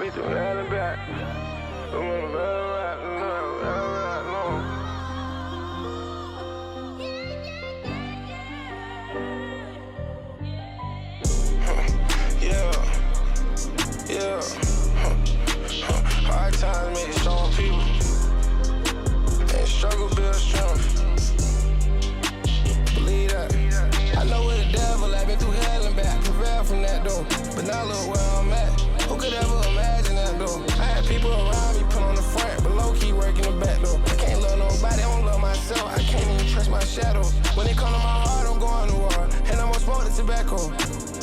be through hell and back. Yeah. Hard times make strong people, and struggle build strength. Believe that. I know where the devil at, been through hell and back, prevailed from that door. But now look where I'm at. Who could ever imagine that though? I had people around me put on the front, but low key working the back though. I can't love nobody, I don't love myself. I can't even trust my shadow. When it come to my heart, I'm going to war, and I'm gonna smoke the tobacco.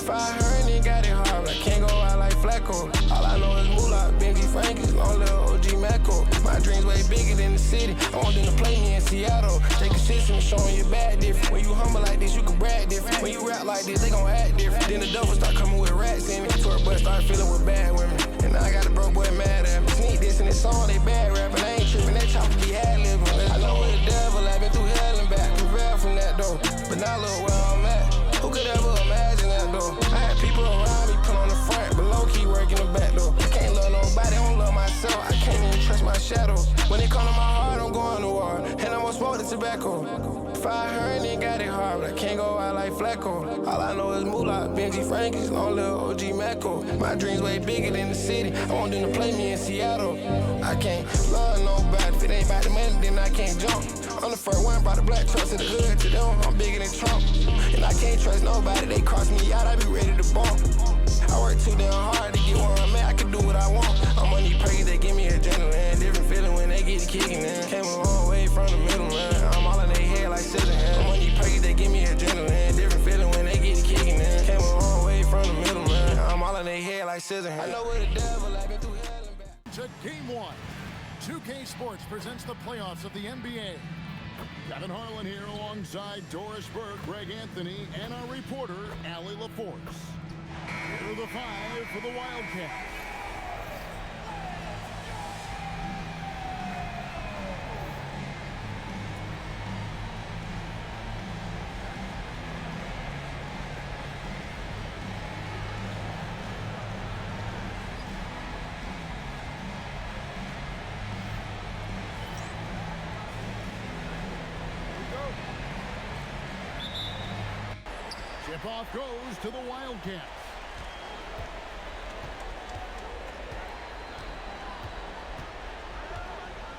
If I heard and got it hard, but I can't go out like Flacco. All I know is moolah, Benji Frankie's, long little OG Macco. My dreams way bigger than the city. I want them to play me in Seattle. They consistent, showing you bad different. When you humble like this, you can brag different. When you rap like this, they gon' act different. Then the double start coming with rats in it. Tour bus start feeling with bad women. And now I got a broke boy mad at me. Sneak this in this song, they bad rapping. I ain't tripping, that chopper be ad-libbing. I know where the devil at, been through hell and back, prevailed from that though. But now look where I'm at. Who could ever imagine that though? I had people around me put on the front, but low key working the back though. I can't love nobody, I don't love myself. I can't even trust my shadow. When it come to my heart, I'm going to war, and I'm gonna smoke the tobacco. If I heard and got it hard, but I can't go out like Flacco. All I know is moolah, Benji Frankie's, long little OG Macco. My dreams way bigger than the city. I want them to play me in Seattle. I can't love nobody. If it ain't about the money, then I can't jump. I'm the first one, brought the black truck to the hood. To them, I'm bigger than Trump. And I can't trust nobody, they cross me out, I be ready to bump. I work too damn hard to get where I'm at, I can do what I want. I'm on these perks, they give me adrenaline. Different feeling when they get to kicking in. Came a long way from the middle, man. I'm all in their head like scissor hands. I'm on these perks, they give me adrenaline. Different feeling when they get to kicking in. Came a long way from the middle, man. I'm all in their head like scissor hands. I know where the devil at, been through hell and back. To game one, 2K Sports presents the playoffs of the NBA. Kevin Harlan here alongside Doris Burke, Greg Anthony, and our reporter, Allie LaForce. Here are the five for the Wildcats. Tip-off goes to the Wildcats.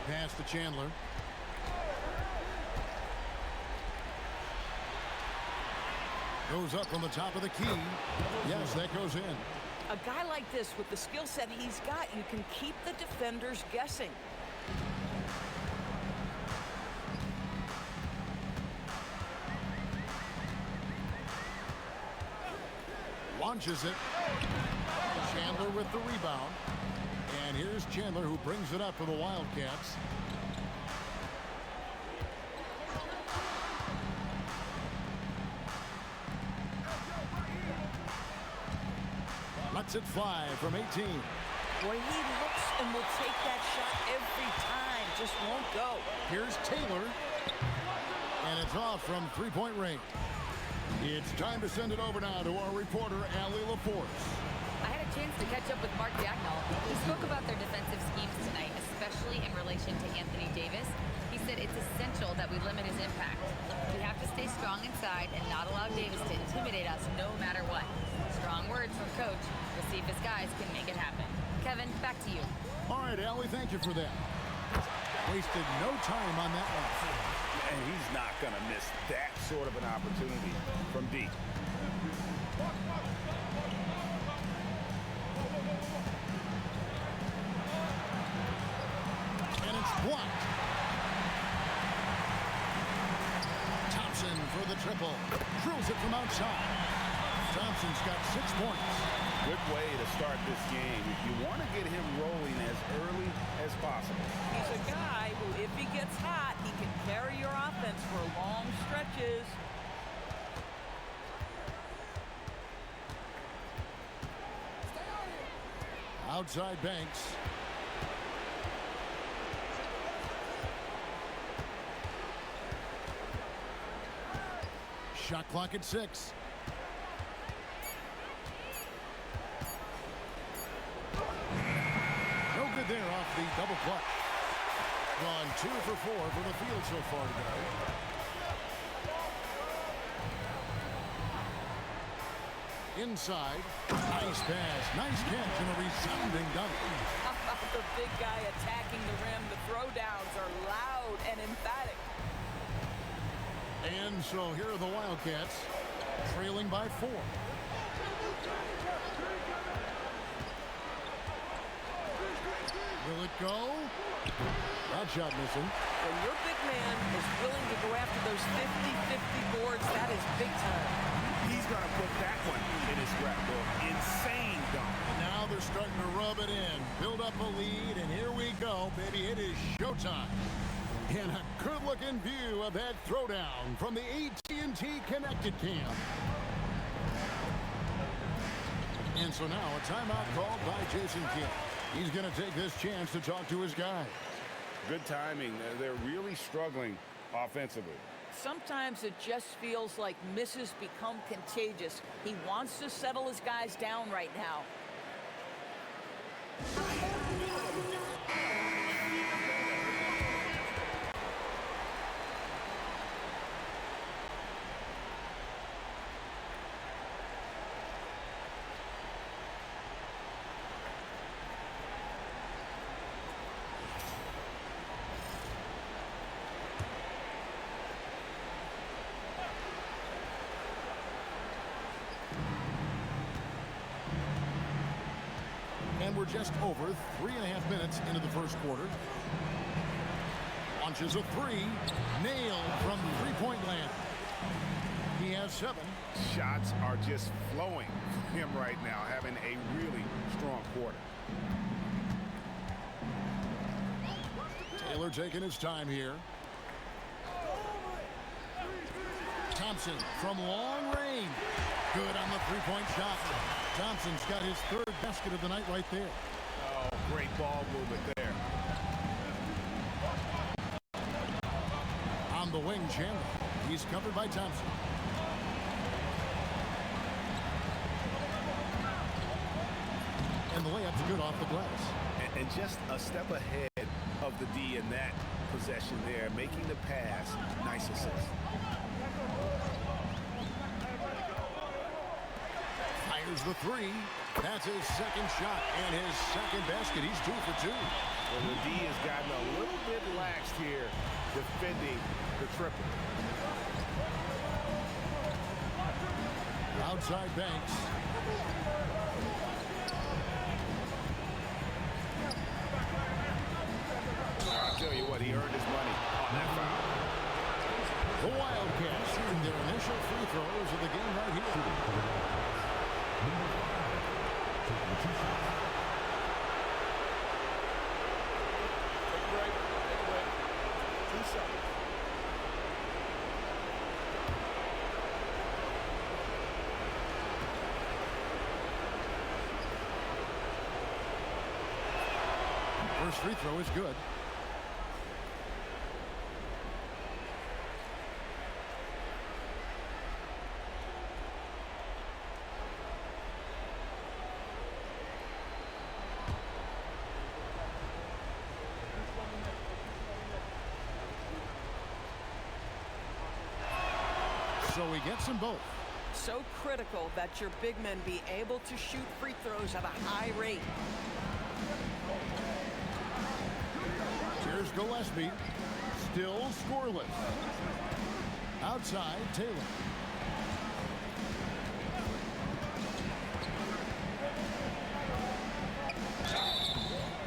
Pass to Chandler. Goes up from the top of the key. Yes, that goes in. A guy like this, with the skill set he's got, you can keep the defenders guessing. Launches it. Chandler with the rebound. And here's Chandler, who brings it up for the Wildcats. Lets it fly from 18. Boy, he looks and will take that shot every time. Just won't go. Here's Taylor. And it's off from three-point range. It's time to send it over now to our reporter, Allie LaForce. I had a chance to catch up with Mark Dagnall. He spoke about their defensive schemes tonight, especially in relation to Anthony Davis. He said it's essential that we limit his impact. We have to stay strong inside and not allow Davis to intimidate us no matter what. Strong words from Coach. We'll see if his guys can make it happen. Kevin, back to you. All right, Allie, thank you for that. Wasted no time on that one. And he's not going to miss that sort of an opportunity from deep. And it's blocked. Thompson for the triple. Drills it from outside. Thompson's got 6 points. Good way to start this game. You want to get him rolling as early as possible. He's a guy who, if he gets hot, he can carry your offense for long stretches. Outside Banks. Shot clock at 6. Double clutch. Gone 2 for 4 from the field so far today. Inside. Nice pass. Nice catch and a resounding dunk. How about the big guy attacking the rim? The throwdowns are loud and emphatic. And so here are the Wildcats, trailing by 4. Will it go? That shot missing. When your big man is willing to go after those 50-50 boards, that is big time. He's going to put that one in his scrapbook. Insane dunk. And now they're starting to rub it in, build up a lead, and here we go, baby. It is showtime. And a good-looking view of that throwdown from the AT&T Connected Cam. And so now a timeout called by Jason Kidd. He's going to take this chance to talk to his guys. Good timing. They're really struggling offensively. Sometimes it just feels like misses become contagious. He wants to settle his guys down right now. And we're just over 3.5 minutes into the first quarter. Launches a 3. Nailed from three-point land. He has 7. Shots are just flowing from him right now, having a really strong quarter. Taylor taking his time here. Thompson from long range. Good on the three-point shot. Thompson's got his 3rd basket of the night right there. Oh, great ball movement there. On the wing, Chandler. He's covered by Thompson. And the layup's good off the glass. And just a step ahead of the D in that possession there, making the pass. Nice assist. Fires the 3. That's his 2nd shot and his 2nd basket. He's 2 for 2. Well, the D has gotten a little bit laxed here defending the triple. Outside Banks. I'll tell you what, he earned his money on that foul. The Wildcats shooting their initial free throws of the game right here. First free throw is good. So he gets them both. So critical that your big men be able to shoot free throws at a high rate. Here's Gillespie. Still scoreless. Outside, Taylor.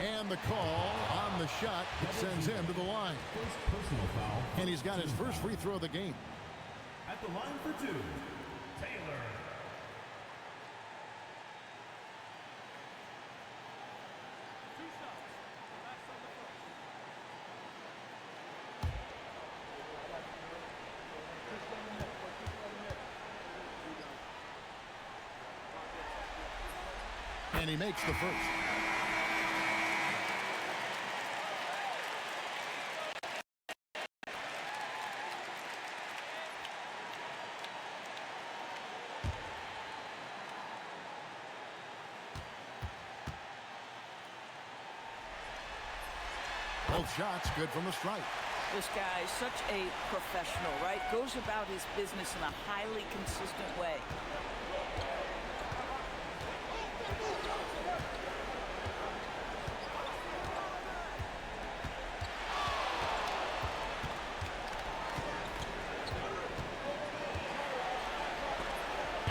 And the call on the shot sends him to the line. Personal foul. And he's got his first free throw of the game. At the line for 2, Taylor. And he makes the first. Both shots good from the stripe. This guy is such a professional, right? Goes about his business in a highly consistent way.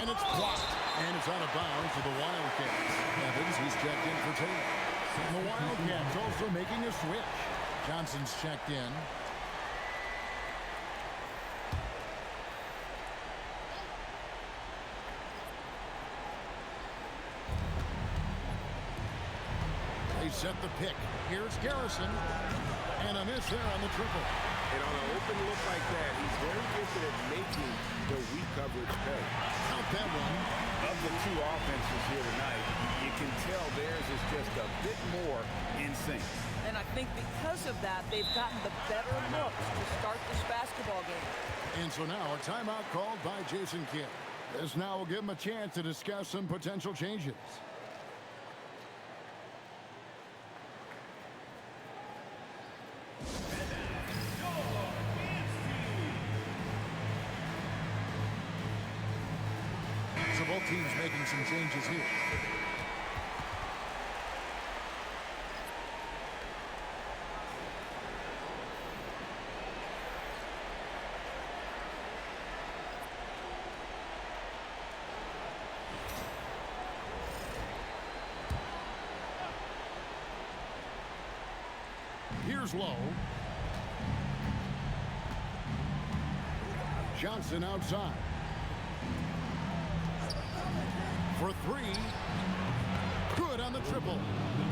And it's blocked. And it's out of bounds for the Wildcats. Evans, he's checked in for Taylor. And the Wildcats also making a switch. Johnson's checked in. They set the pick. Here's Garrison. And a miss there on the triple. And on an open look like that, he's very gifted at making the weak coverage pay. Count that one. Of the two offenses here tonight, you can tell theirs is just a bit more in sync. And I think because of that, they've gotten the better looks to start this basketball game. And so now a timeout called by Jason Kidd. This now will give him a chance to discuss some potential changes. So both teams making some changes here. Here's Lowe. Johnson outside. For three. Good on the triple.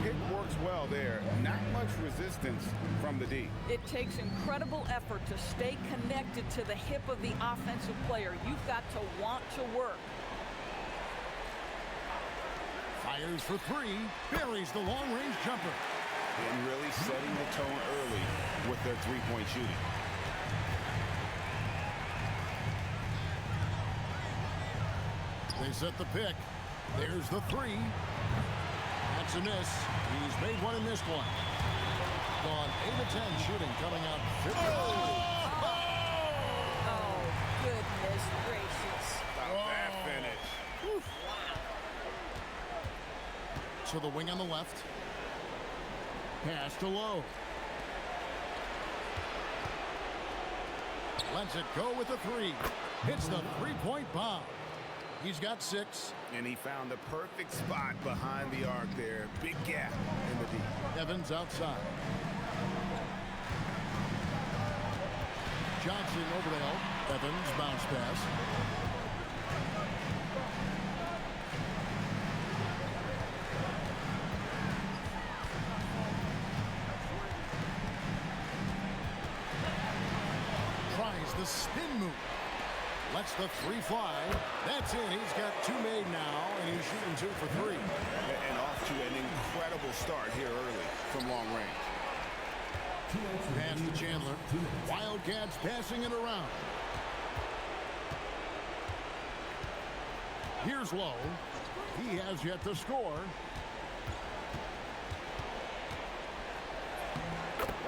Pick works well there. Not much resistance from the D. It takes incredible effort to stay connected to the hip of the offensive player. You've got to want to work. Fires for three. Buries the long-range jumper. And really setting the tone early with their three-point shooting. They set the pick. There's the three. That's a miss. He's made one and missed one. Gone 8 of 10 shooting, coming out 50. Oh, goodness gracious. That finish. To the wing on the left. Pass to Lowe. Lets it go with the three. Hits the three-point bomb. He's got 6. And he found the perfect spot behind the arc there. Big gap in the D. Evans outside. Johnson over to help. Evans bounce pass. Tries the spin move. Lets the three fly. That's it. He's got 2 made now, and he's shooting 2 for 3. And off to an incredible start here early from long range. Pass to Chandler. Wildcats passing it around. Here's Lowe. He has yet to score.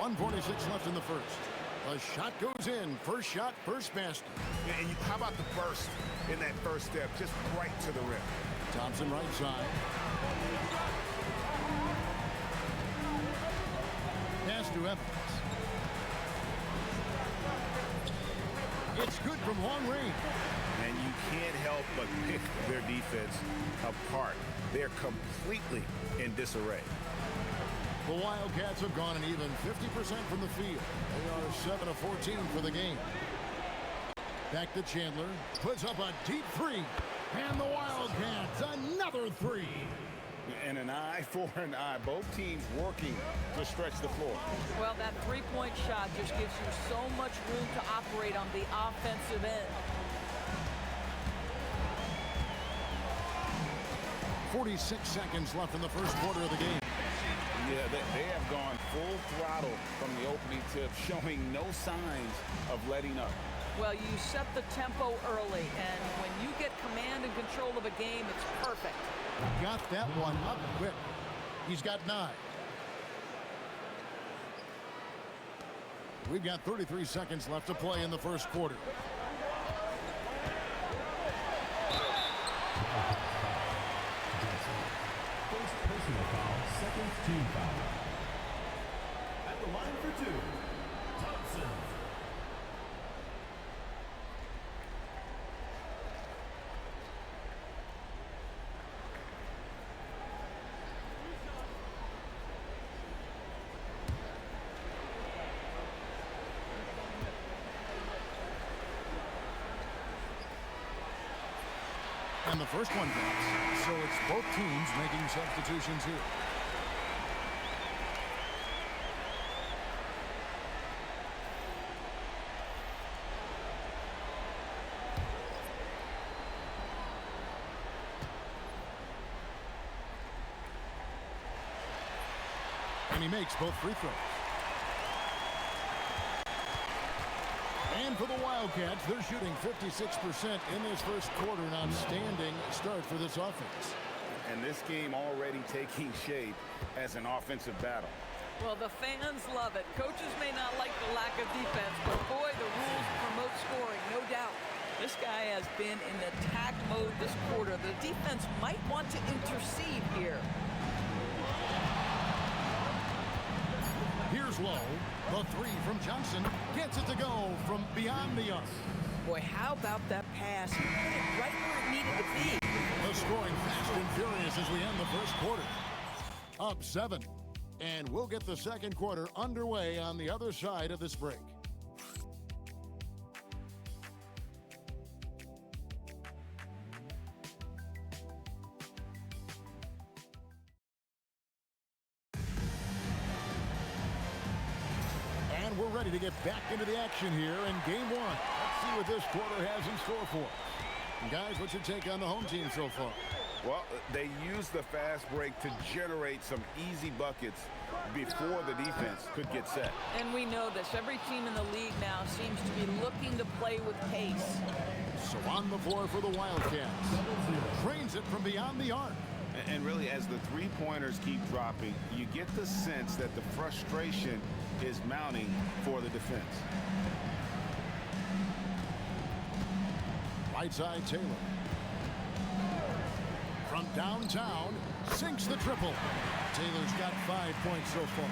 1:46 left in the first. The shot goes in. First shot, first basket. And how about the burst in that first step? Just right to the rim. Thompson right side. Pass to Evans. It's good from long range. And you can't help but pick their defense apart. They're completely in disarray. The Wildcats have gone an even 50% from the field. They are 7 of 14 for the game. Back to Chandler. Puts up a deep three. And the Wildcats, another three. And an eye for an eye. Both teams working to stretch the floor. Well, that three-point shot just gives you so much room to operate on the offensive end. 46 seconds left in the first quarter of the game. Yeah, they have gone full throttle from the opening tip, showing no signs of letting up. Well, you set the tempo early, and when you get command and control of a game, it's perfect. Got that one up quick. He's got 9. We've got 33 seconds left to play in the first quarter. First personal foul, second team foul. At the line for two, Thompson. And the first one drops. So it's both teams making substitutions here. And he makes both free throws. And for the Wildcats, they're shooting 56% in this first quarter. An outstanding start for this offense. And this game already taking shape as an offensive battle. Well, the fans love it. Coaches may not like the lack of defense, but boy, the rules promote scoring, no doubt. This guy has been in attack mode this quarter. The defense might want to intercede here. Here's Lowe. The three from Johnson gets it to go from beyond the arc. Boy, how about that pass? He put it right where it needed to be. The scoring fast and furious as we end the first quarter. Up 7. And we'll get the second quarter underway on the other side of this break. And we're ready to get back into the action here in game one. Let's see what this quarter has in store for us. And guys, what's your take on the home team so far? Well, they used the fast break to generate some easy buckets before the defense could get set. And we know this. Every team in the league now seems to be looking to play with pace. So on the floor for the Wildcats. Trains it from beyond the arc. And really, as the three-pointers keep dropping, you get the sense that the frustration is mounting for the defense. Right side, Taylor. From downtown, sinks the triple. Taylor's got 5 points so far.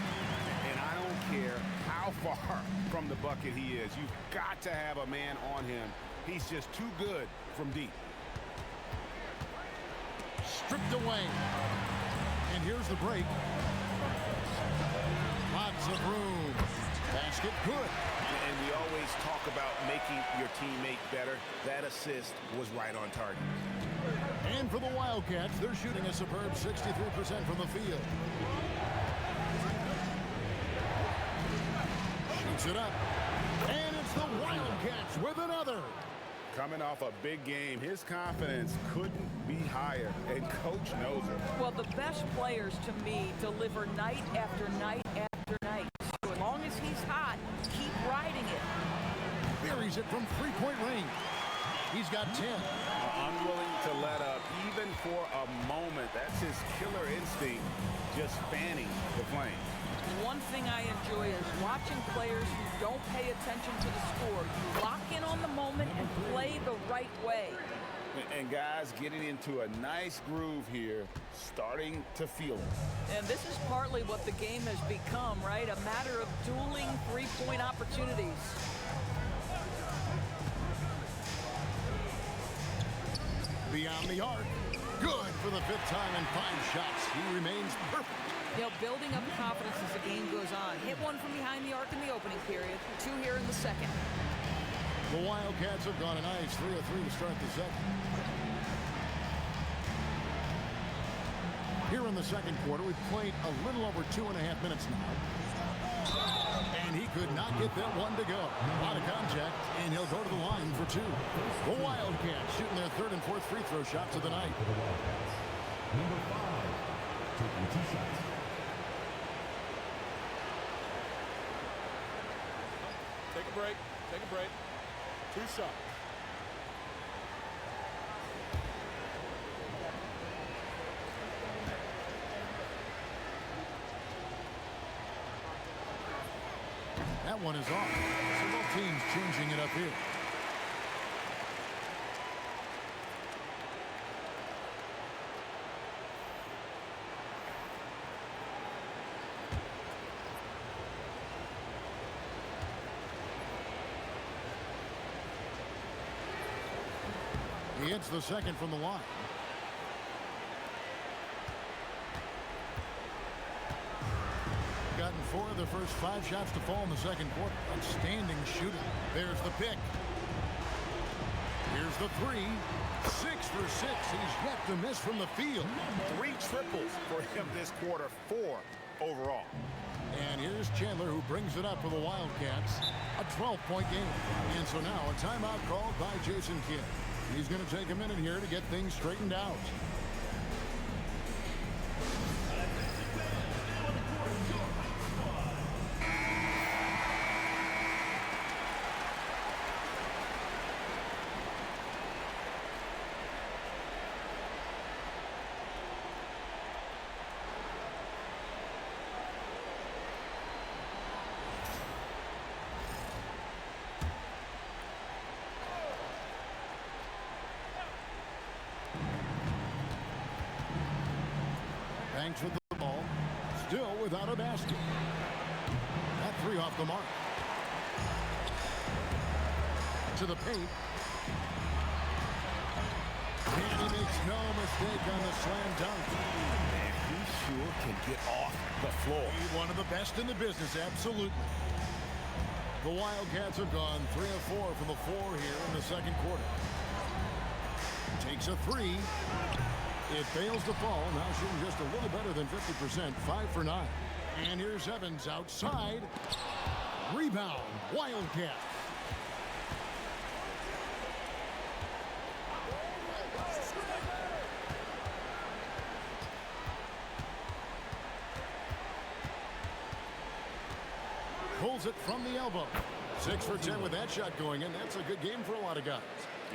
And I don't care how far from the bucket he is. You've got to have a man on him. He's just too good from deep. Stripped away. And here's the break. Lots of room. Basket good. And we always talk about making your teammate better. That assist was right on target. And for the Wildcats, they're shooting a superb 63% from the field. Shoots it up. And it's the Wildcats with another. Coming off a big game, his confidence couldn't be higher, and coach knows it. Well, the best players to me deliver night after night after night. So as long as he's hot, keep riding it. Buries it from three-point range. He's got 10. Unwilling to let up, even for a moment. That's his killer instinct, just fanning the flame. One thing I enjoy is watching players who don't pay attention to the score. You lock in on the moment and play the right way. And guys getting into a nice groove here, starting to feel it. And this is partly what the game has become, right? A matter of dueling three-point opportunities. Beyond the arc. Good for the 5th time in 5 shots. He remains perfect. You know, building up confidence as the game goes on. Hit one from behind the arc in the opening period. 2 here in the second. The Wildcats have gone a nice 3 of 3 to start the second. Here in the second quarter, we've played a little over 2.5 minutes now. And he could not get that one to go. A lot of contact, and he'll go to the line for 2. The Wildcats shooting their 3rd and 4th free throw shots of the night. Number 5, taking 2 shots. Take a break. Take a break. 2 shots. That that one is off. So both teams changing it up here. He hits the second from the line. Gotten 4 of the first 5 shots to fall in the second quarter. Outstanding shooting. There's the pick. Here's the 3. 6 for 6. He's yet to miss from the field. 3 triples for him this quarter. 4 overall. And here's Chandler, who brings it up for the Wildcats. A 12-point game. And so now a timeout called by Jason Kidd. He's going to take a minute here to get things straightened out. Banks with the ball, still without a basket. That 3 off the mark. To the paint. And he makes no mistake on the slam dunk. Man, he sure can get off the floor. He's one of the best in the business, absolutely. The Wildcats have gone 3 of 4 from the floor here in the second quarter. Takes a 3. It fails to fall. Now shooting just a little better than 50%. 5 for 9. And here's Evans outside. Rebound. Wildcats. Pulls it from the elbow. 6 for 10 with that shot going in. That's a good game for a lot of guys.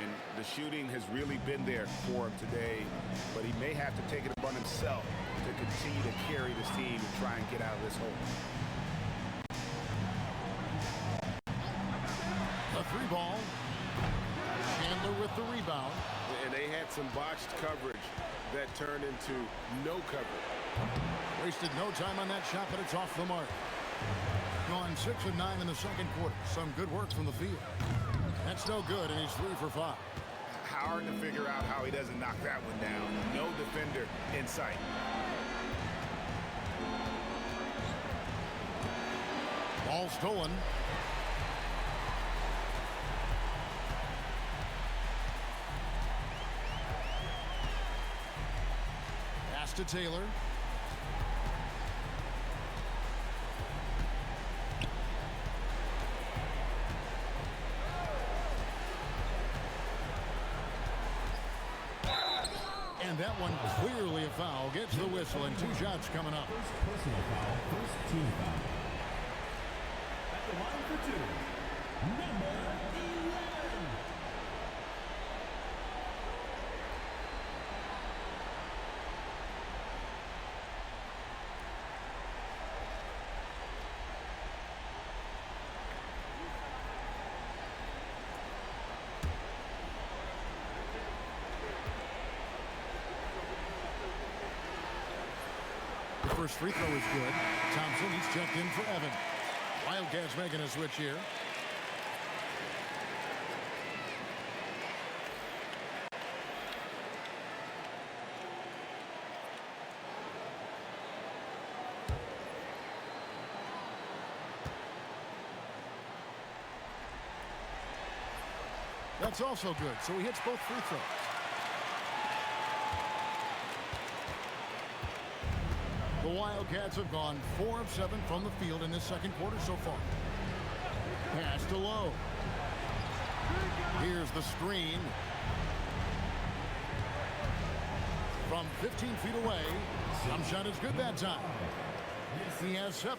And the shooting has really been there for him today, but he may have to take it upon himself to continue to carry this team and try and get out of this hole. The 3 ball. Chandler with the rebound. And they had some botched coverage that turned into no coverage. Wasted no time on that shot, but it's off the mark. Gone 6 of 9 in the second quarter. Some good work from the field. That's no good, and he's 3 for 5. Hard to figure out how he doesn't knock that one down. No defender in sight. Ball stolen. Pass to Taylor. And that one clearly a foul. Gets the whistle and 2 shots coming up. First personal foul, first team foul. At the line for 2, number 11. The first free throw is good. Thompson, he's checked in for Evan. Wildcats making a switch here. That's also good, so he hits both free throws. The Wildcats have gone 4 of 7 from the field in this second quarter so far. Pass to Lowe. Here's the screen. From 15 feet away. Jump shot is good that time. He has 7.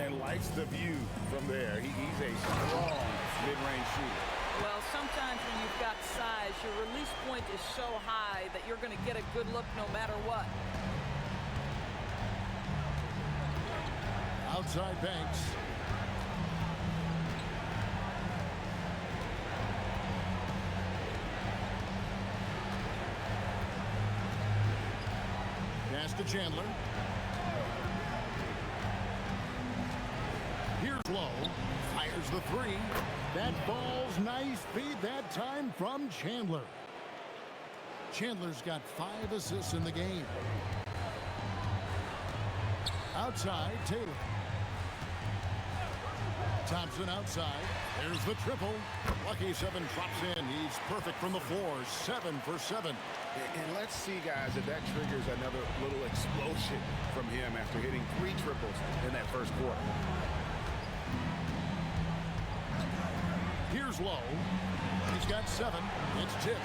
And likes the view from there. He's a strong mid-range shooter. Well, sometimes when you've got size, your release point is so high that you're going to get a good look no matter what. Outside Banks. Pass to Chandler. Here's Lowe. Fires the three. That ball's nice feed that time from Chandler. Chandler's got 5 assists in the game. Outside, Taylor. Thompson outside. There's the triple. Lucky 7 drops in. He's perfect from the floor. 7 for 7. And let's see, guys, if that triggers another little explosion from him after hitting 3 triples in that first quarter. Here's Lowe. He's got 7. It's tipped.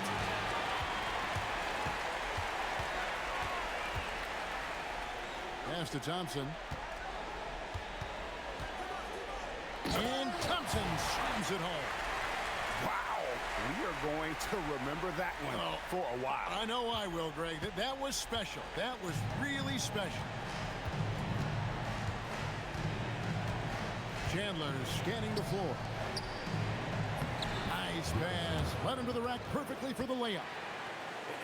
Pass to Thompson. And Thompson slams it home. Wow. We are going to remember that one for a while. I know I will, Greg. That was special. That was really special. Chandler scanning the floor. Nice pass. Led him to the rack perfectly for the layup.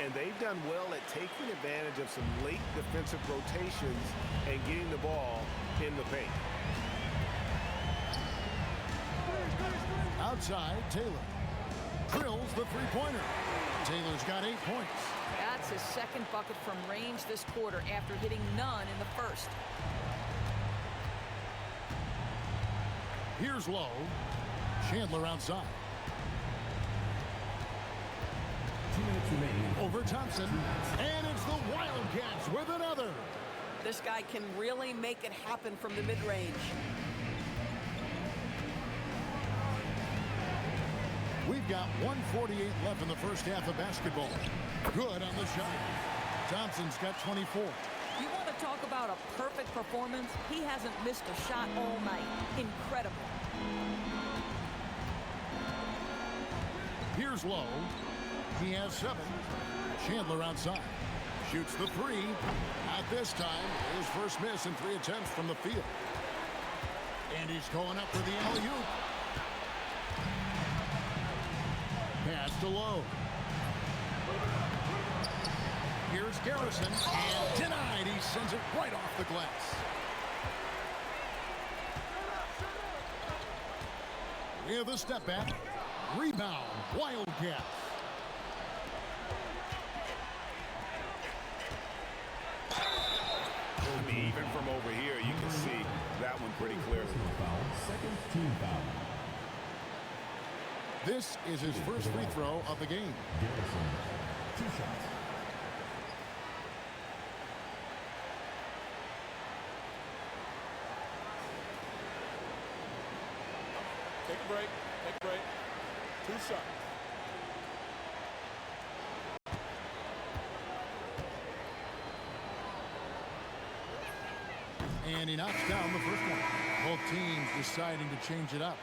And they've done well at taking advantage of some late defensive rotations and getting the ball in the paint. Outside, Taylor. Drills the three-pointer. Taylor's got 8 points. That's his second bucket from range this quarter after hitting none in the first. Here's Lowe. Chandler outside. 2 minutes remaining. Over Thompson. And it's the Wildcats with another. This guy can really make it happen from the mid-range. We've got 1:48 left in the first half of basketball. Good on the shot. Thompson's got 24. You want to talk about a perfect performance? He hasn't missed a shot all night. Incredible. Here's Lowe. He has 7. Chandler outside. Shoots the 3. Not this time. His first miss in 3 attempts from the field. And he's going up for the alley-oop. Pass to Lowe. Here's Garrison. And denied. He sends it right off the glass. With a step back. Rebound. Wildcats. I mean, even from over here, you can see that one pretty clearly. Second team foul. This is his first free throw of the game. Garrison. 2 shots. Take a break. Take a break. 2 shots. And he knocks down the first one. Both teams deciding to change it up.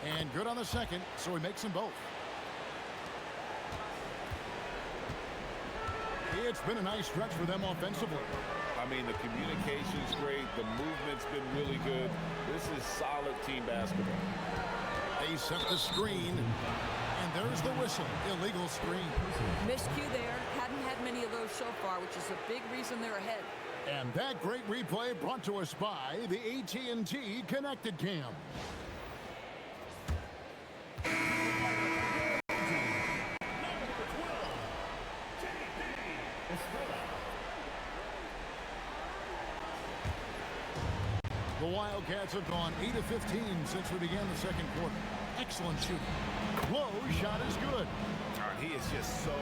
And good on the second, so he makes them both. It's been a nice stretch for them offensively. I mean, the communication's great. The movement's been really good. This is solid team basketball. They set the screen. And there's the whistle. Illegal screen. Miscue there. Hadn't had many of those so far, which is a big reason they're ahead. And that great replay brought to us by the AT&T Connected Cam. The Wildcats have gone 8 of 15 since we began the second quarter. Excellent shooting. Low shot is good. He is just so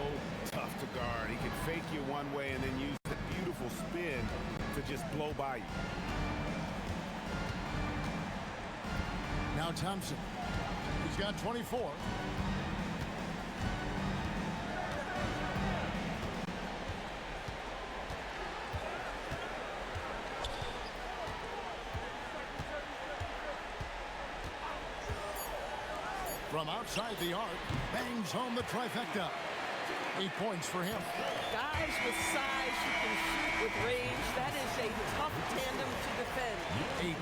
tough to guard. He can fake you one way and then use the beautiful spin to just blow by you. Now Thompson. He's got 24. From outside the arc, bangs home the trifecta. 8 points for him. Guys with size who can shoot with range, that is a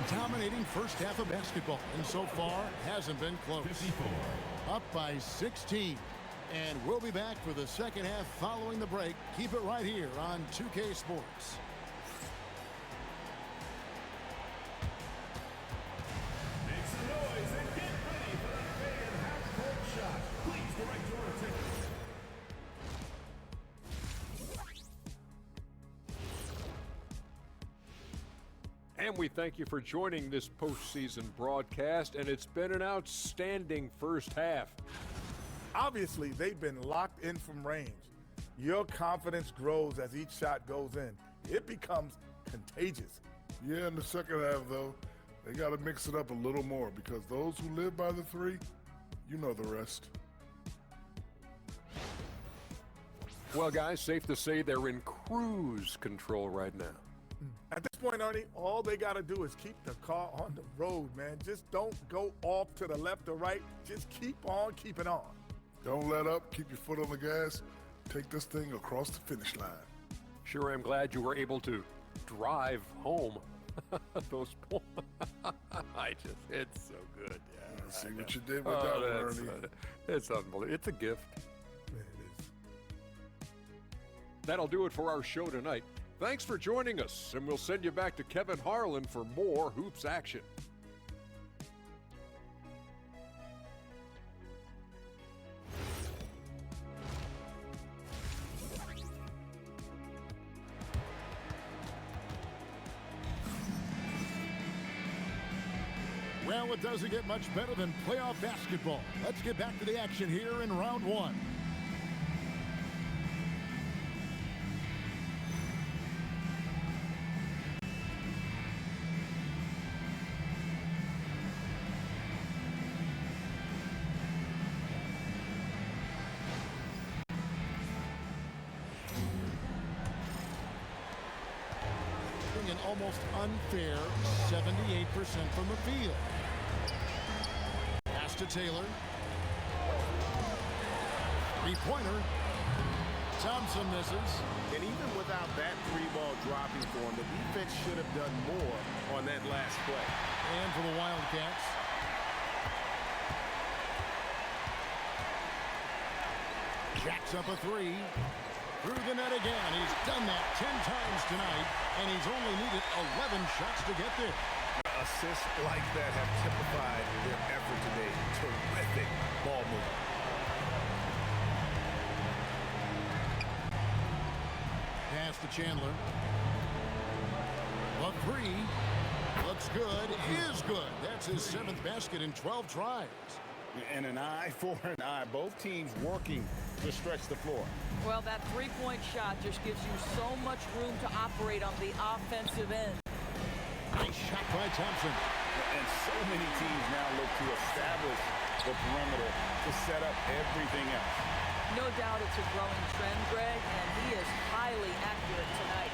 dominating first half of basketball, and so far hasn't been close. 54. Up by 16. And we'll be back for the second half following the break. Keep it right here on 2K Sports. Make some noise and get ready for the fan half-court shot. Please direct your attention. And we thank you for joining this postseason broadcast, and it's been an outstanding first half. Obviously, they've been locked in from range. Your confidence grows as each shot goes in. It becomes contagious. Yeah, in the second half, though, they got to mix it up a little more because those who live by the three, you know the rest. Well, guys, safe to say they're in cruise control right now. At this point, Ernie, all they got to do is keep the car on the road, man. Just don't go off to the left or right. Just keep on keeping on. Don't let up. Keep your foot on the gas. Take this thing across the finish line. Sure, I'm glad you were able to drive home. Those points. It's so good. Yeah, I see what you did with that one, Ernie. It's unbelievable. It's a gift. Man, it is. That'll do it for our show tonight. Thanks for joining us, and we'll send you back to Kevin Harlan for more hoops action. Well, it doesn't get much better than playoff basketball. Let's get back to the action here in round one. An almost unfair 78% from the field. Pass to Taylor. Three-pointer. Thompson misses. And even without that three-ball dropping for him, the defense should have done more on that last play. And for the Wildcats. Jacks up a three. Through the net again. He's done that 10 times tonight, and he's only needed 11 shots to get there. Assists like that have typified their effort today. Terrific ball movement. Pass to Chandler. A three. Looks good. Is good. That's his 7th basket in 12 tries. And an eye for an eye. Both teams working to stretch the floor. Well, that three-point shot just gives you so much room to operate on the offensive end. Nice shot by Thompson. And so many teams now look to establish the perimeter to set up everything else. No doubt it's a growing trend, Greg, and he is highly accurate tonight.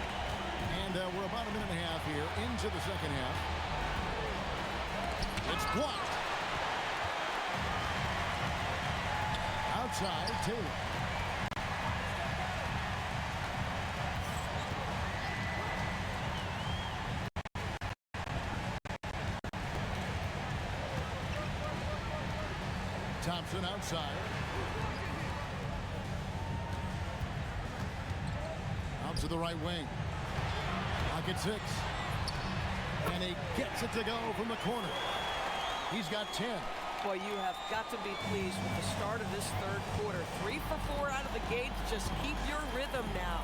And we're about a minute and a half here into the second half. It's blocked. Outside, Taylor. Thompson outside. Out to the right wing. Pocket 6. And he gets it to go from the corner. He's got 10. Boy, you have got to be pleased with the start of this third quarter. 3 for 4 out of the gate. Just keep your rhythm now.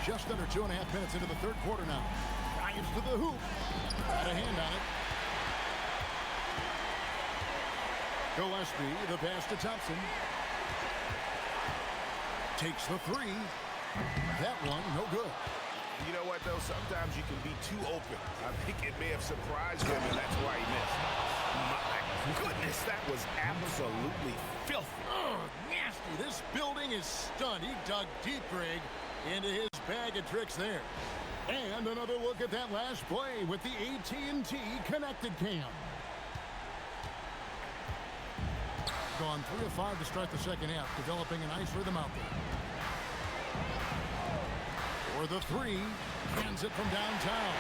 Just under 2.5 minutes into the third quarter now. Drives to the hoop. Got a hand on it. Gillespie, the pass to Thompson. Takes the three. That one, no good. You know what, though? Sometimes you can be too open. I think it may have surprised him, and that's why he missed. My goodness, that was absolutely filthy. Oh, nasty. This building is stunned. He dug deep, Greg, into his bag of tricks there. And another look at that last play with the AT&T Connected Cam. Gone 3 of 5 to start the second half, developing a nice rhythm out there. For the three, hands it from downtown.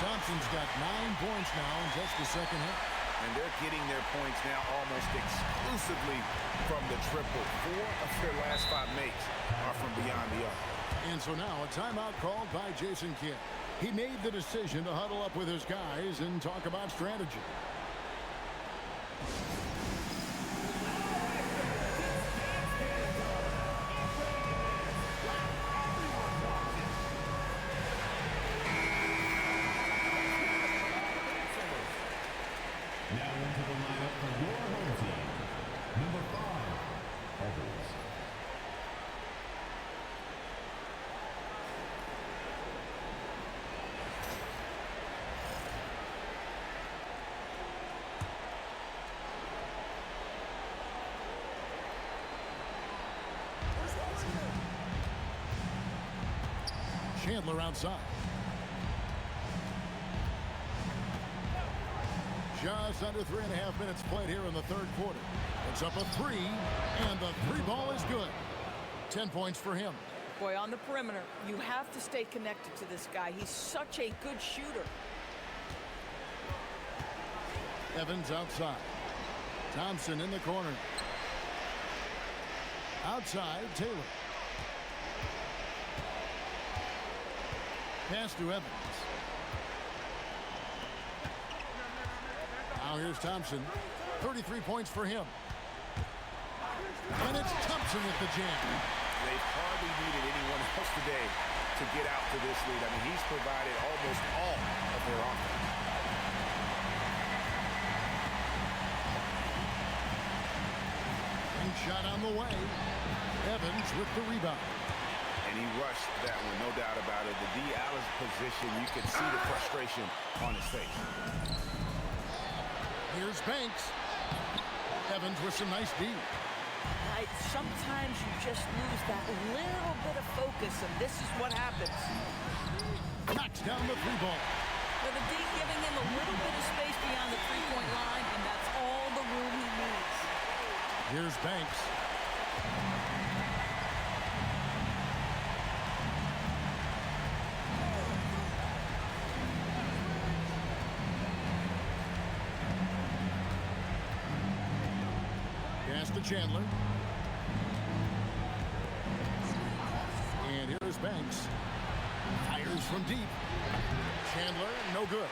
Thompson's got 9 points now in just the second half. And they're getting their points now almost exclusively from the triple. 4 of their last 5 makes are from beyond the arc. And so now a timeout called by Jason Kidd. He made the decision to huddle up with his guys and talk about strategy. Now into the lineup for your home team. Number 5, Eagles. Chandler outside. Just under 3.5 minutes played here in the third quarter. It's up a 3, and the 3 ball is good. 10 points for him. Boy, on the perimeter, you have to stay connected to this guy. He's such a good shooter. Evans outside. Thompson in the corner. Outside, Taylor. Pass to Evans. Now here's Thompson. 33 points for him. And it's Thompson with the jam. They've hardly needed anyone else today to get out to this lead. I mean, he's provided almost all of their offense. And shot on the way. Evans with the rebound. And he rushed that one, no doubt about it. The D. Allen's position, you can see the frustration on his face. Here's Banks. Evans with some nice D. Sometimes you just lose that little bit of focus, and this is what happens. Knocks down the 3 ball. With the D giving him a little bit of space beyond the 3-point line, and that's all the room he needs. Here's Banks. Pass to Chandler. And here's Banks. Fires from deep. Chandler, no good.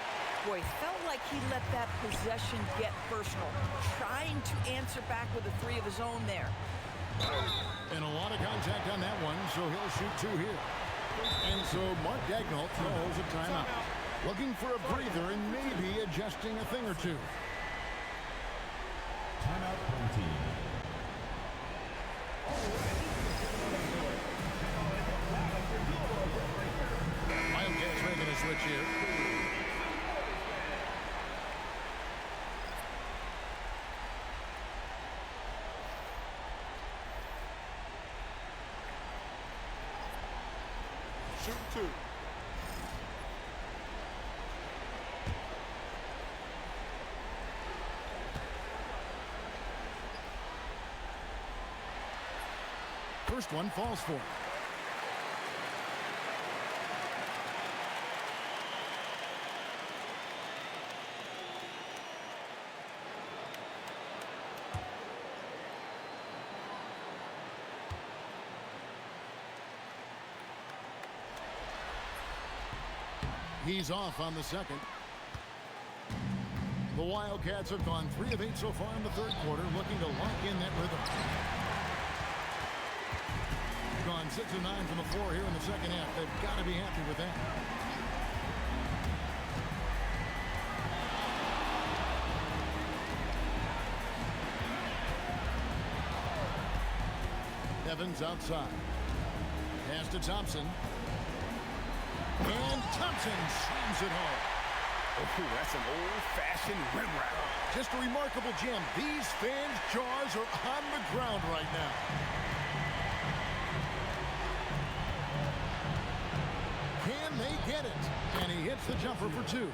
Boy, felt like he let that possession get personal, trying to answer back with a 3 of his own there. And a lot of contact on that one, so he'll shoot 2 here. And so Mark Daigneault throws a timeout. Looking for a breather and maybe adjusting a thing or two. Timeout home team. Wildcats making a switch here. Shoot 2. First one falls for him. He's off on the second. The Wildcats have gone 3 of 8 so far in the third quarter, looking to lock in that rhythm. Gone 6 of 9 from the floor here in the second half. They've got to be happy with that. Evans outside. Pass to Thompson. And Thompson slams it home. Oh, that's an old-fashioned rim wrap. Just a remarkable jam. These fans' jaws are on the ground right now. Can they get it? And he hits the jumper for 2.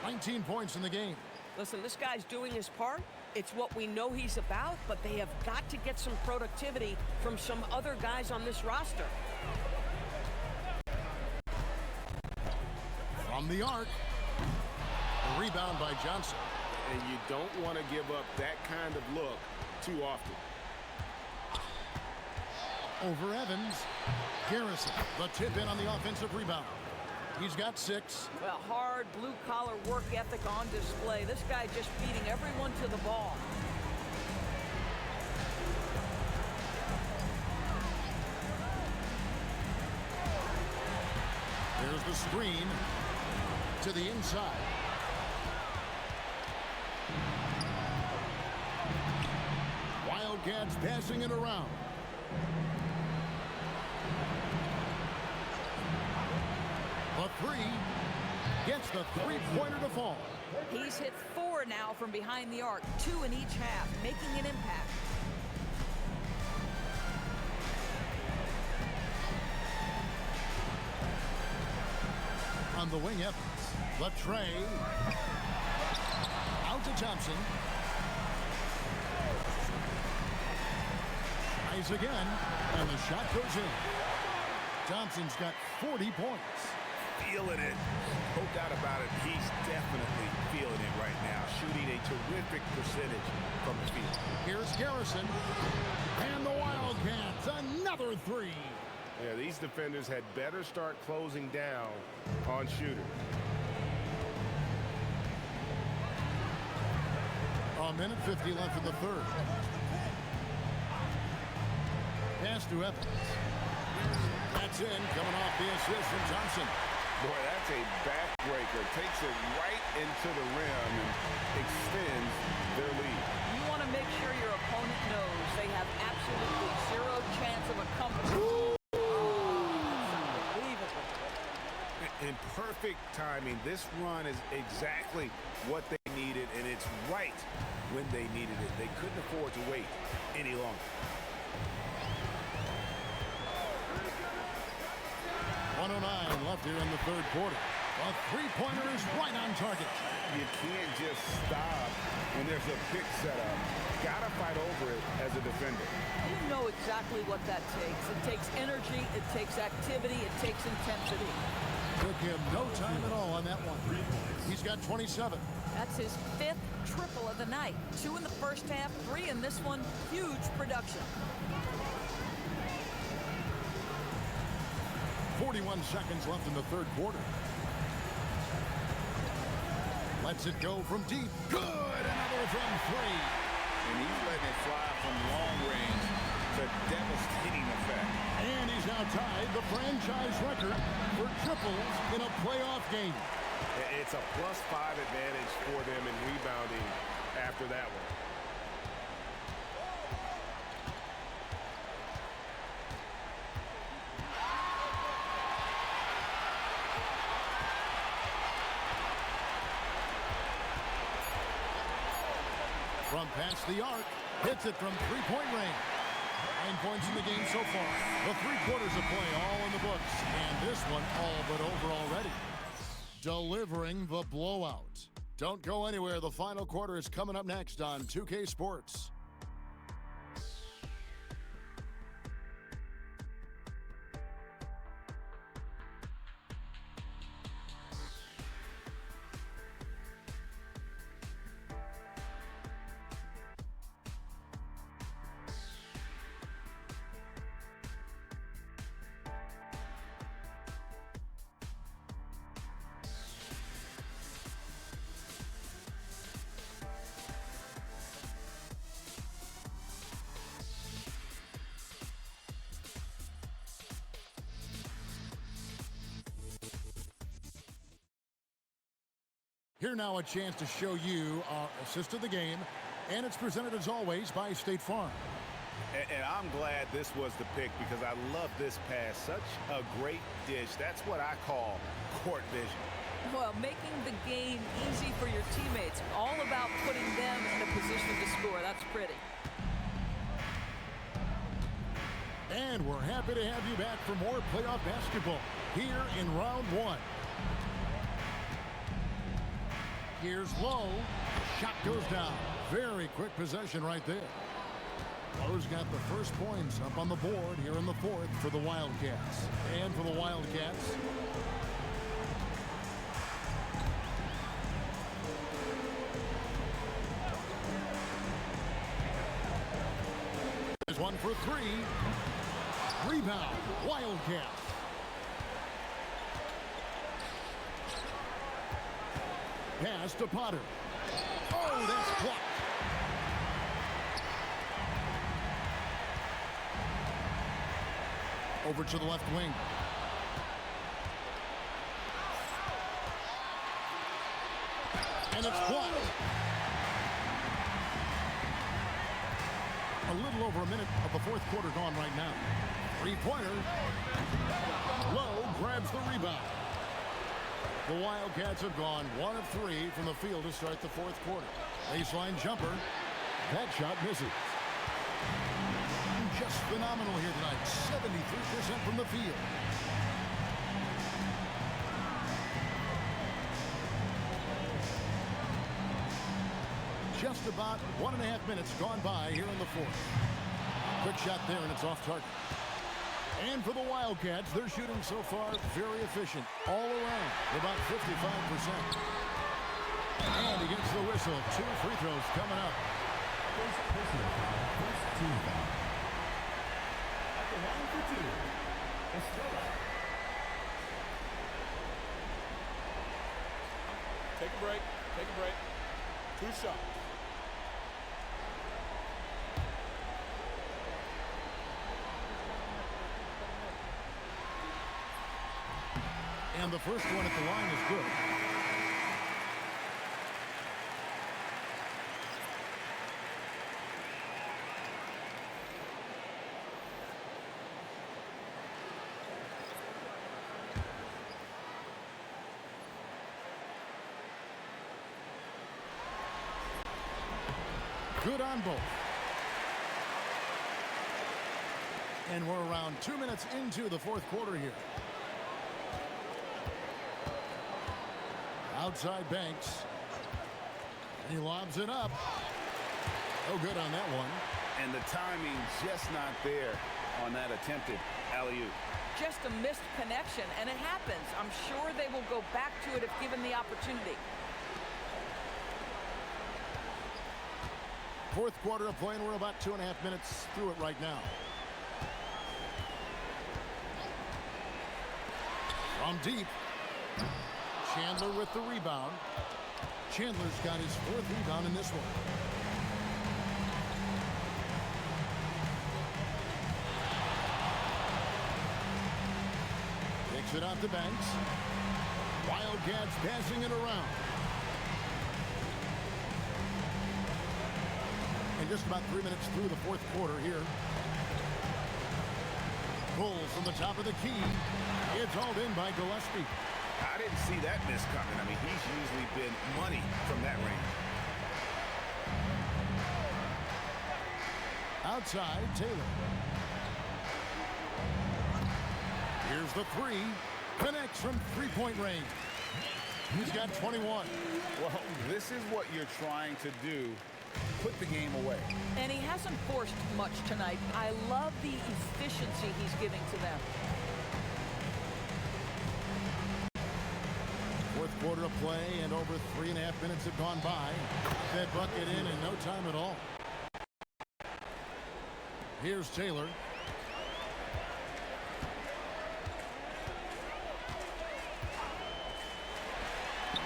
19 points in the game. Listen, this guy's doing his part. It's what we know he's about, but they have got to get some productivity from some other guys on this roster. From the arc. The rebound by Johnson. And you don't want to give up that kind of look too often. Over Evans. Garrison, the tip in on the offensive rebound. He's got 6. Well, hard blue-collar work ethic on display. This guy just beating everyone to the ball. There's the screen to the inside. Wildcats passing it around. The 3 gets the three-pointer to fall. He's hit 4 now from behind the arc, 2 in each half, making an impact. On the wing, Evans. The tray. Out to Thompson. Tries again, and the shot goes in. Thompson's got 40 points. Feeling it. No doubt about it. He's definitely feeling it right now. Shooting a terrific percentage from the field. Here's Garrison. And the Wildcats, another 3. Yeah, these defenders had better start closing down on shooters. A minute 50 left in the third. Pass to Evans. That's in, coming off the assist from Johnson. Boy, that's a backbreaker. Takes it right into the rim and extends their lead. You want to make sure your opponent knows they have absolutely 0 chance of a comeback. In perfect timing, this run is exactly what they needed, and it's right when they needed it. They couldn't afford to wait any longer. 109 left here in the third quarter. A three-pointer is right on target. You can't just stop when there's a pick set up. Gotta fight over it as a defender. You know exactly what that takes. It takes energy, it takes activity, it takes intensity. Took him no time at all on that one. He's got 27. That's his 5th triple of the night. 2 in the first half, 3 in this one. Huge production. 41 seconds left in the third quarter. Lets it go from deep. Good! Another from 3. And he's letting it fly from long range to devastating effect. And he's now tied the franchise record for triples in a playoff game. It's a +5 advantage for them in rebounding after that one. From past the arc, hits it from three-point range. 9 points in the game so far. The 3 quarters of play all in the books. And this one all but over already. Delivering the blowout. Don't go anywhere. The final quarter is coming up next on 2K Sports. Here now a chance to show you our assist of the game, and it's presented as always by State Farm. And I'm glad this was the pick because I love this pass. Such a great dish. That's what I call court vision. Well, making the game easy for your teammates. All about putting them in a position to score. That's pretty. And we're happy to have you back for more playoff basketball here in round 1. Here's Lowe. Shot goes down. Very quick possession right there. Lowe's got the first points up on the board here in the fourth for the Wildcats. And for the Wildcats, there's one for three. Rebound, Wildcats. Pass to Potter. Oh, that's blocked. Over to the left wing. And it's blocked. A little over a minute of the fourth quarter gone right now. Three-pointer. Lowe grabs the rebound. The Wildcats have gone 1 of 3 from the field to start the fourth quarter. Baseline jumper. That shot misses. Just phenomenal here tonight. 73% from the field. Just about 1.5 minutes gone by here in the fourth. Quick shot there, and it's off target. And for the Wildcats, they're shooting so far very efficient all around, about 55%. And he gets the whistle. 2 free throws coming up. First personal foul, first team foul. At the line for 2, Estrella. Take a break. Take a break. 2 shots. And the first one at the line is good. Good on both. And we're around 2 minutes into the fourth quarter here. Outside Banks. He lobs it up. Oh, good on that one. And the timing just not there on that attempted alley-oop. Just a missed connection, and it happens. I'm sure they will go back to it if given the opportunity. Fourth quarter of play, and we're about 2.5 minutes through it right now. From deep. Chandler with the rebound. Chandler's got his 4th rebound in this one. Takes it out to Banks. Wildcats passing it around. And just about 3 minutes through the fourth quarter here. Pull from the top of the key. It's hauled in by Gillespie. I didn't see that miss coming. I mean, he's usually been money from that range. Outside, Taylor. Here's the 3. Connects from three-point range. He's got 21. Well, this is what you're trying to do. Put the game away. And he hasn't forced much tonight. I love the efficiency he's giving to them. Fourth quarter of play, and over 3.5 minutes have gone by. That bucket in no time at all. Here's Taylor.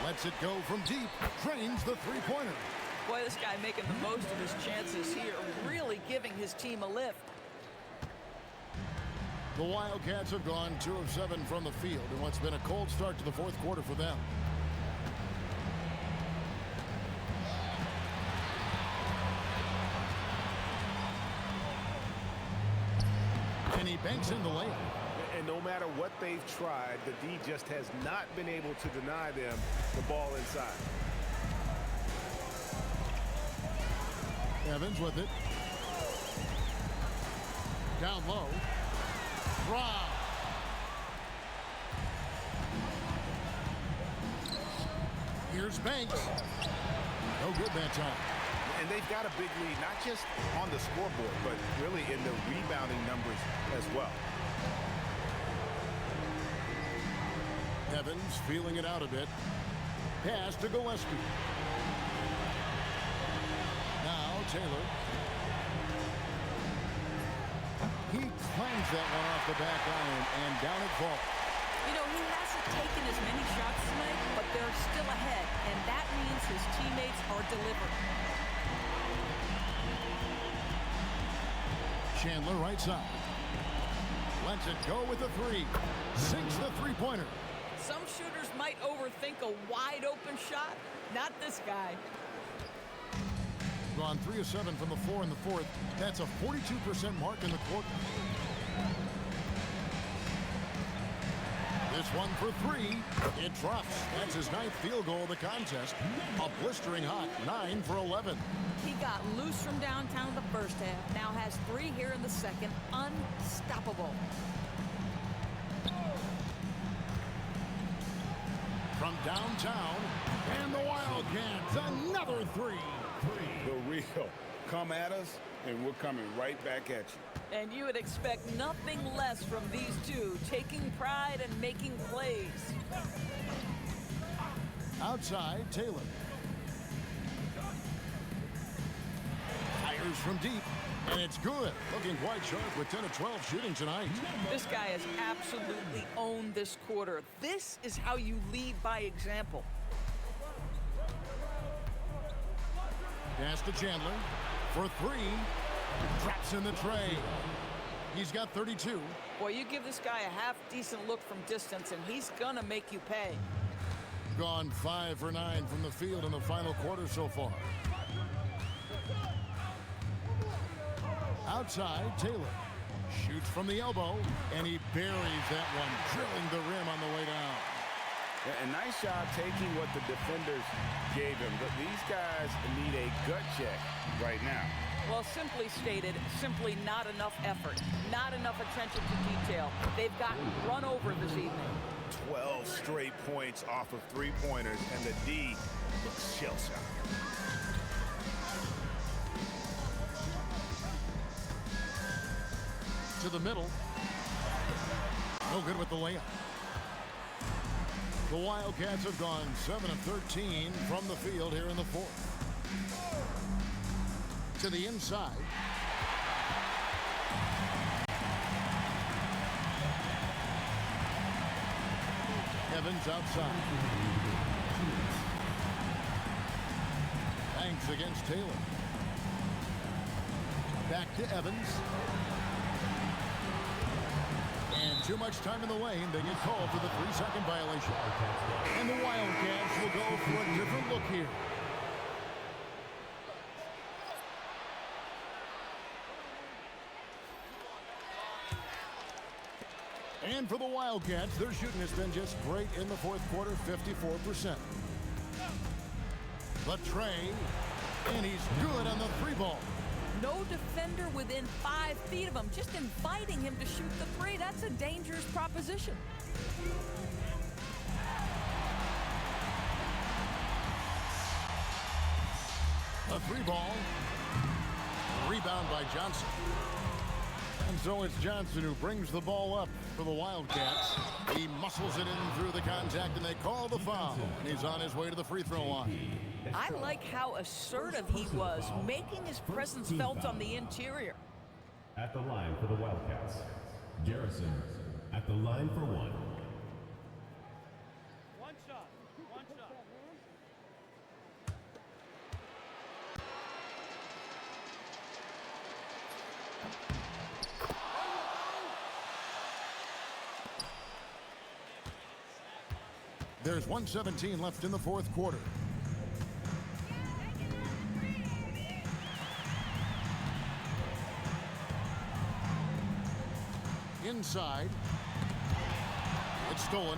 Lets it go from deep. Drains the three-pointer. Boy, this guy making the most of his chances here, really giving his team a lift. The Wildcats have gone 2 of 7 from the field in what's been a cold start to the fourth quarter for them. And he banks in the layup. And no matter what they've tried, the D just has not been able to deny them the ball inside. Evans with it. Down low. Rob. Here's Banks. No good that time. And they've got a big lead, not just on the scoreboard, but really in the rebounding numbers as well. Evans feeling it out a bit. Pass to Gillespie. Now Taylor. He clangs that one off the back iron and down it falls. You know, he hasn't taken as many shots tonight, but they're still ahead, and that means his teammates are delivering. Chandler right side. Lets it go with the three. Sinks the three-pointer. Some shooters might overthink a wide-open shot. Not this guy. Gone 3 of 7 from the floor in the fourth. That's a 42% mark in the quarter. This one for three. It drops. That's his 9th field goal of the contest. A blistering hot 9 for 11. He got loose from downtown in the first half. Now has 3 here in the second. Unstoppable. From downtown, and the Wildcats, another three. The real. Come at us, and we're coming right back at you. And you would expect nothing less from these two, taking pride and making plays. Outside, Taylor. Fires from deep, and it's good. Looking quite sharp with 10 of 12 shooting tonight. This guy has absolutely owned this quarter. This is how you lead by example. Pass to Chandler for three. Drops in the tray. He's got 32. Boy, you give this guy a half-decent look from distance, and he's gonna make you pay. Gone 5 for 9 from the field in the final quarter so far. Outside, Taylor shoots from the elbow, and he buries that one, drilling the rim on the way down. A nice job taking what the defenders gave him. But these guys need a gut check right now. Well, simply stated, simply not enough effort, not enough attention to detail. They've gotten run over this evening. 12 straight points off of three-pointers, and the D looks shell-shocked. To the middle. No good with the layup. The Wildcats have gone 7 of 13 from the field here in the fourth. To the inside. Evans outside. Banks against Taylor. Back to Evans. And too much time in the lane. They get called for the 3-second violation. And the Wildcats will go for a different look here. And for the Wildcats, their shooting has been just great in the fourth quarter, 54%. The tray, and he's good on the three ball. No defender within 5 feet of him, just inviting him to shoot the three. That's a dangerous proposition. A three ball. Rebound by Johnson. And so it's Johnson who brings the ball up for the Wildcats. He muscles it in through the contact, and they call the foul. And he's on his way to the free throw line. I like how assertive he was, making his presence felt on the interior. At the line for the Wildcats, Garrison at the line for one. One shot. One shot. There's 1:17 left in the fourth quarter. Inside. It's stolen.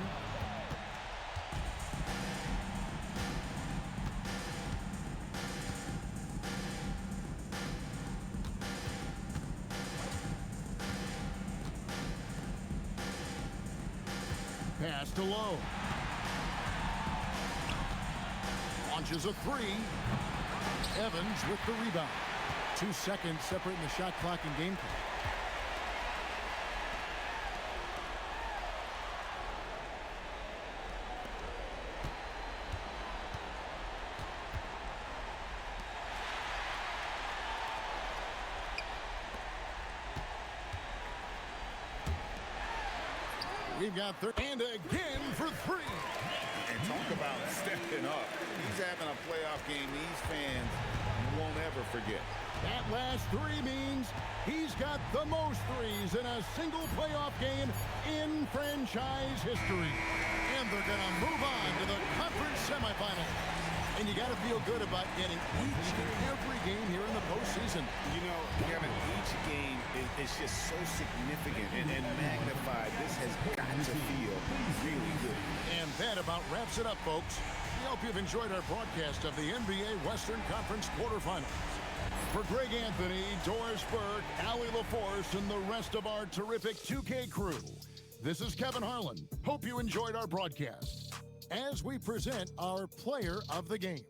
Pass to Lowe. Launches a three. Evans with the rebound. 2 seconds separating the shot clock and game clock. We've got third and again for 3. And talk about stepping up. He's having a playoff game these fans won't ever forget. That last 3 means he's got the most threes in a single playoff game in franchise history. And they're going to move on to the conference semifinals. And you got to feel good about getting each and every game here in the postseason. You know, Kevin, each game is just so significant and magnified. This has got to feel really good. And that about wraps it up, folks. We hope you've enjoyed our broadcast of the NBA Western Conference quarterfinals. For Greg Anthony, Doris Burke, Allie LaForce, and the rest of our terrific 2K crew, this is Kevin Harlan. Hope you enjoyed our broadcast as we present our player of the game.